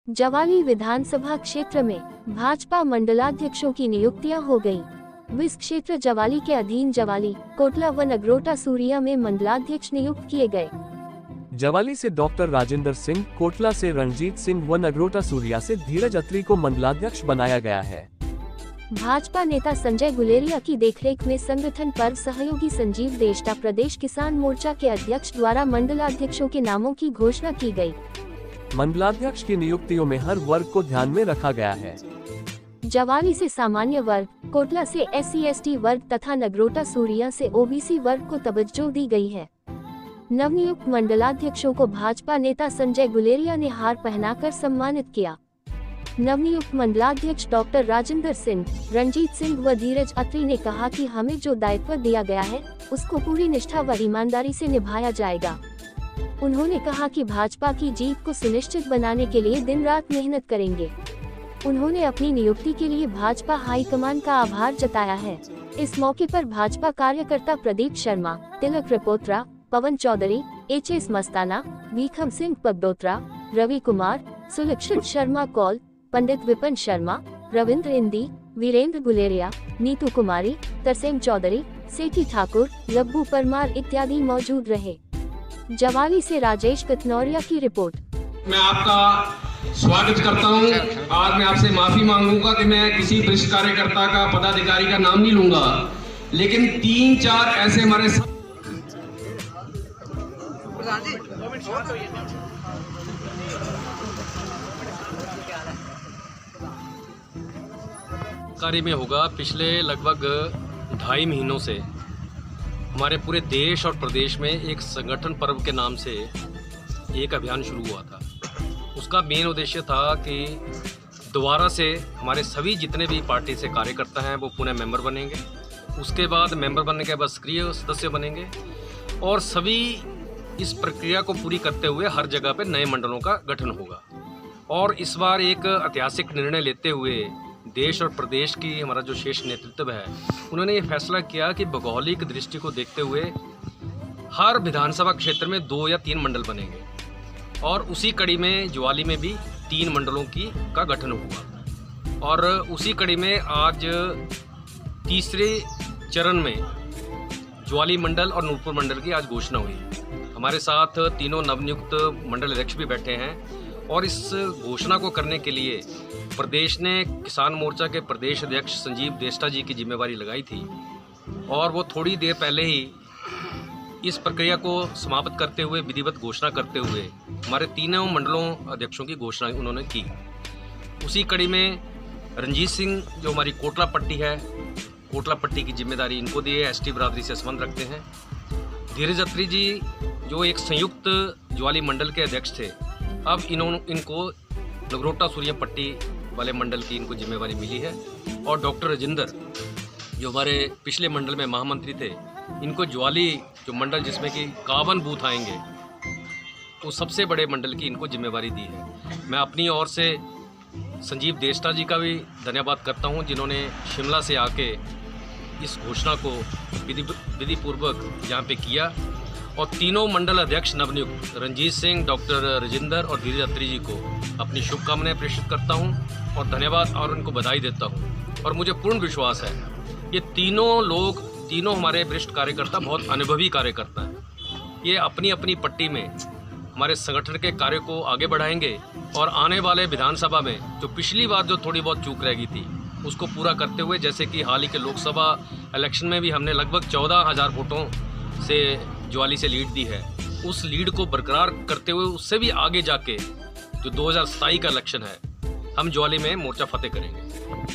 जवाली विधानसभा क्षेत्र में भाजपा मंडलाध्यक्षों की नियुक्तियां हो गयी। विस क्षेत्र जवाली के अधीन जवाली, कोटला व नगरोटा सूरिया में मंडलाध्यक्ष नियुक्त किए गए। जवाली से डॉक्टर राजेंद्र सिंह, कोटला से रणजीत सिंह व नगरोटा सूरिया से धीरज अत्री को मंडलाध्यक्ष बनाया गया है। भाजपा नेता संजय गुलेरिया की देखरेख में संगठन पर्व सहयोगी संजीव देष्टा प्रदेश किसान मोर्चा के अध्यक्ष द्वारा मंडलाध्यक्षों के नामों की घोषणा की गई। मंडलाध्यक्ष की नियुक्तियों में हर वर्ग को ध्यान में रखा गया है। जवाली से सामान्य वर्ग, कोटला से SC/ST वर्ग तथा नगरोटा सूरिया से OBC वर्ग को तवज्जो दी गई है। नवनियुक्त मंडलाध्यक्षों को भाजपा नेता संजय गुलेरिया ने हार पहनाकर सम्मानित किया। नवनियुक्त मंडलाध्यक्ष डॉक्टर राजेंद्र सिंह, रणजीत सिंह व धीरज अत्री ने कहा कि हमें जो दायित्व दिया गया है उसको पूरी निष्ठा व ईमानदारी से निभाया जाएगा। उन्होंने कहा कि भाजपा की जीत को सुनिश्चित बनाने के लिए दिन रात मेहनत करेंगे। उन्होंने अपनी नियुक्ति के लिए भाजपा हाईकमान का आभार जताया है। इस मौके पर भाजपा कार्यकर्ता प्रदीप शर्मा, तिलक रिपोत्रा, पवन चौधरी, HS मस्ताना, भीखम सिंह पगडोत्रा, रवि कुमार, सुलक्षित शर्मा कौल, पंडित विपिन शर्मा, रविंद्र इंदी, वीरेंद्र गुलेरिया, नीतू कुमारी, तरसेम चौधरी, सेठी ठाकुर, लब्बू परमार इत्यादि मौजूद रहे। जवाली से राजेश कतनौरिया की रिपोर्ट। मैं आपका स्वागत करता हूं। आज मैं आपसे माफी मांगूंगा कि मैं किसी वरिष्ठ कार्यकर्ता का, पदाधिकारी का नाम नहीं लूंगा, लेकिन 3-4 ऐसे हमारे कार्य में होगा। पिछले लगभग 2.5 महीनों से हमारे पूरे देश और प्रदेश में एक संगठन पर्व के नाम से एक अभियान शुरू हुआ था। उसका मेन उद्देश्य था कि दोबारा से हमारे सभी जितने भी पार्टी से कार्यकर्ता हैं वो पुनः मेंबर बनेंगे। उसके बाद मेंबर बनने के बाद सक्रिय सदस्य बनेंगे और सभी इस प्रक्रिया को पूरी करते हुए हर जगह पे नए मंडलों का गठन होगा। और इस बार एक ऐतिहासिक निर्णय लेते हुए देश और प्रदेश की हमारा जो शीर्ष नेतृत्व है उन्होंने ये फैसला किया कि भौगोलिक दृष्टि को देखते हुए हर विधानसभा क्षेत्र में 2 या 3 मंडल बनेंगे और उसी कड़ी में ज्वाली में भी 3 मंडलों का गठन हुआ। और उसी कड़ी में आज तीसरे चरण में ज्वाली मंडल और नूरपुर मंडल की आज घोषणा हुई। हमारे साथ तीनों नवनियुक्त मंडल अध्यक्ष भी बैठे हैं और इस घोषणा को करने के लिए प्रदेश ने किसान मोर्चा के प्रदेश अध्यक्ष संजीव देष्टा जी की जिम्मेवारी लगाई थी और वो थोड़ी देर पहले ही इस प्रक्रिया को समाप्त करते हुए, विधिवत घोषणा करते हुए हमारे तीनों मंडलों अध्यक्षों की घोषणा उन्होंने की। उसी कड़ी में रणजीत सिंह जो हमारी कोटला पट्टी है, कोटला पट्टी की जिम्मेदारी इनको दी है, ST बरादरी से संबंध रखते हैं। धीरज अत्री जी जो एक संयुक्त ज्वाली मंडल के अध्यक्ष थे, अब इनको नगरोटा सूरिया पट्टी वाले मंडल की इनको जिम्मेवारी मिली है। और डॉक्टर राजेंद्र जो हमारे पिछले मंडल में महामंत्री थे, इनको ज्वाली जो मंडल जिसमें कि 51 बूथ आएंगे, वो सबसे बड़े मंडल की इनको जिम्मेवारी दी है। मैं अपनी ओर से संजीव देष्टा जी का भी धन्यवाद करता हूं जिन्होंने शिमला से आके इस घोषणा को विधिपूर्वक यहाँ पे किया। और तीनों मंडल अध्यक्ष नवनियुक्त रणजीत सिंह, डॉक्टर राजेंद्र और धीरज अत्री जी को अपनी शुभकामनाएं प्रेषित करता हूं और धन्यवाद और उनको बधाई देता हूं। और मुझे पूर्ण विश्वास है ये तीनों हमारे वरिष्ठ कार्यकर्ता बहुत अनुभवी कार्यकर्ता हैं। ये अपनी अपनी पट्टी में हमारे संगठन के कार्य को आगे बढ़ाएंगे और आने वाले विधानसभा में जो पिछली बार जो थोड़ी बहुत चूक रह गई थी उसको पूरा करते हुए, जैसे कि हाल ही के लोकसभा इलेक्शन में भी हमने लगभग 14,000 वोटों से ज्वाली से लीड दी है, उस लीड को बरकरार करते हुए उससे भी आगे जाके जो 2027 का इलेक्शन है हम ज्वाली में मोर्चा फतेह करेंगे।